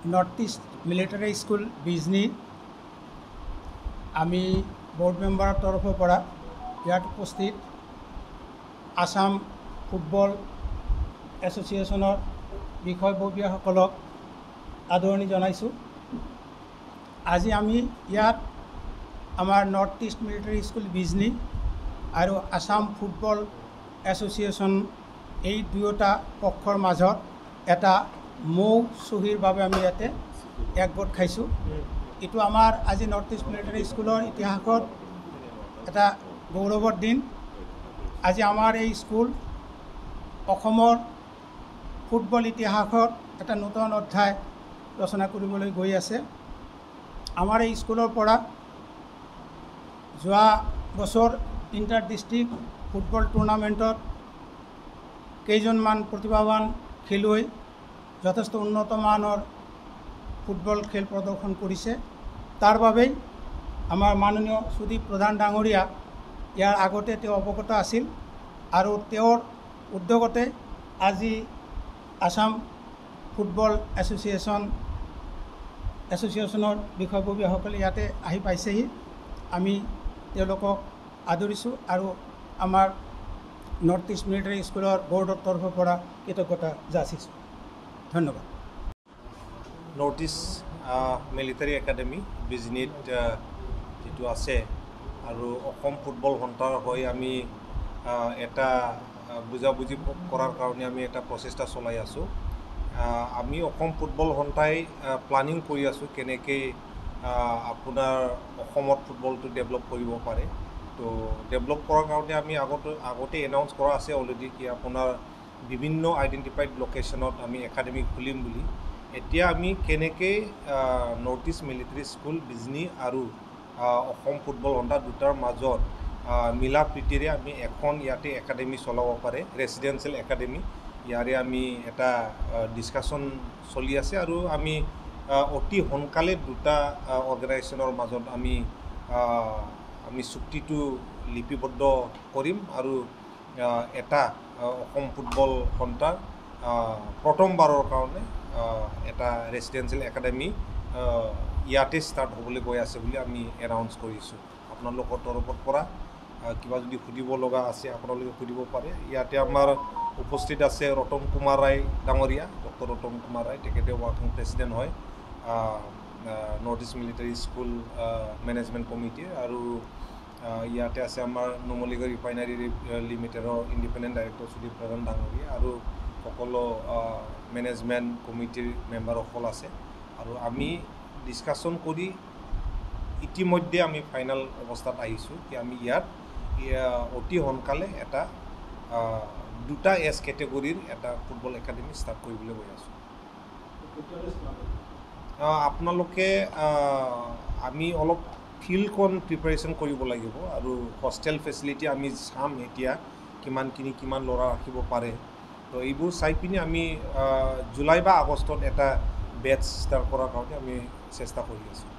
North east military school Bijni আমি board মেম্বাৰৰ তৰফৰ পৰা ইয়াত উপস্থিত আসাম ফুটবল এছ'চিয়েশ্যনৰ বিষয়ববীয়াসকলক আদৰণি জনাইছোঁ। আজি আমি ইয়াত আমাৰ north east military school Bijni আৰু আসাম ফুটবল এছ'চিয়েশ্যন এই দুয়োটা পক্ষৰ মাজত এটা মৌ চহীৰ বাবে আমি ইয়াতে একগোট খাইছোঁ। এইটো আমাৰ আজি নৰ্থ ইষ্ট মিলিটাৰী স্কুলৰ ইতিহাসত এটা গৌৰৱৰ দিন। আজি আমাৰ এই স্কুল অসমৰ ফুটবল ইতিহাসত এটা নতুন অধ্যায় ৰচনা কৰিবলৈ গৈ আছে। আমাৰ এই স্কুলৰ পৰা যোৱা বছৰ ইণ্টাৰ ডিষ্ট্ৰিক্ট ফুটবল টুৰ্ণামেণ্টত কেইজনমান প্ৰতিভাৱান খেলুৱৈ যথেষ্ট উন্নত মানৰ ফুটবল খেল প্ৰদৰ্শন কৰিছে। তাৰ বাবেই আমাৰ মাননীয় সুদীপ প্ৰধান ডাঙৰীয়া ইয়াৰ আগতে তেওঁ অৱগত আছিল আৰু তেওঁৰ উদ্যোগতে আজি আসাম ফুটবল এছ'চিয়েশ্যনৰ বিষয়ববীয়াসকলে ইয়াতে আহি পাইছেহি। আমি তেওঁলোকক আদৰিছোঁ আৰু আমাৰ নৰ্থ ইষ্ট মিলিটাৰী স্কুলৰ বৰ্ডৰ তৰফৰ পৰা কৃতজ্ঞতা যাচিছোঁ। ধন্যবাদ। নৰ্থ ইষ্ট মিলিটাৰী একাডেমি বিজনিত যিটো আছে আৰু অসম ফুটবল সন্থাৰ হৈ আমি এটা বুজাবুজি কৰাৰ কাৰণে আমি এটা প্ৰচেষ্টা চলাই আছোঁ। আমি অসম ফুটবল সন্থাই প্লানিং কৰি আছোঁ কেনেকৈ আপোনাৰ অসমত ফুটবলটো ডেভেলপ কৰিব পাৰে। তো ডেভেলপ কৰাৰ কাৰণে আমি আগতে এনাউন্স কৰা আছে অলৰেডি কি আপোনাৰ বিভিন্ন আইডেণ্টিফাইড লোকেশ্যনত আমি একাডেমি খুলিম বুলি। এতিয়া আমি কেনেকৈ north east military school Bijni আৰু অসম ফুটবল সন্থা দুটাৰ মাজত মিলা প্ৰীতিৰে আমি এখন ইয়াতে একাডেমি চলাব পাৰে, ৰেচিডেঞ্চিয়েল একাডেমি। ইয়াৰে আমি এটা ডিছকাশ্যন চলি আছে আৰু আমি অতি সোনকালে দুটা অৰ্গেনাইজেশ্যনৰ মাজত আমি চুক্তিটো লিপিবদ্ধ কৰিম আৰু এটা অসম ফুটবল সন্থাৰ প্ৰথমবাৰৰ কাৰণে এটা ৰেচিডেঞ্চিয়েল একাডেমি ইয়াতে ষ্টাৰ্ট হ'বলৈ গৈ আছে বুলি আমি এনাউন্স কৰিছোঁ। আপোনালোকৰ তৰফৰ পৰা কিবা যদি সুধিব লগা আছে আপোনালোকে সুধিব পাৰে। ইয়াতে আমাৰ উপস্থিত আছে ৰতন কুমাৰ ৰায় ডাঙৰীয়া, ডক্টৰ ৰতন কুমাৰ ৰায়, তেখেতে ৱৰ্কিং প্ৰেচিডেণ্ট হয় north east military school management কমিটিৰ। আৰু ইয়াতে আছে আমাৰ নুমলীগড় ৰিফাইনাৰী লিমিটেডৰ ইণ্ডিপেণ্ডেণ্ট ডাইৰেক্টৰ সুদীপ প্ৰধান ডাঙৰীয়া আৰু সকলো মেনেজমেণ্ট কমিটিৰ মেম্বাৰসকল আছে। আৰু আমি ডিছকাশ্যন কৰি ইতিমধ্যে আমি ফাইনেল অৱস্থাত আহিছোঁ কি আমি ইয়াত অতি সোনকালে এটা দুটা এজ কেটেগৰীৰ এটা ফুটবল একাডেমি ষ্টাৰ্ট কৰিবলৈ গৈ আছোঁ। আপোনালোকে আমি অলপ ফিল্ডখন প্ৰিপেৰেশ্যন কৰিব লাগিব আৰু হোষ্টেল ফেচিলিটি আমি চাম এতিয়া কিমান ল'ৰা ৰাখিব পাৰে। তো এইবোৰ চাই পিনি আমি জুলাই বা আগষ্টত এটা বেটছ ষ্টাৰ্ট কৰাৰ কাৰণে আমি চেষ্টা কৰি আছোঁ।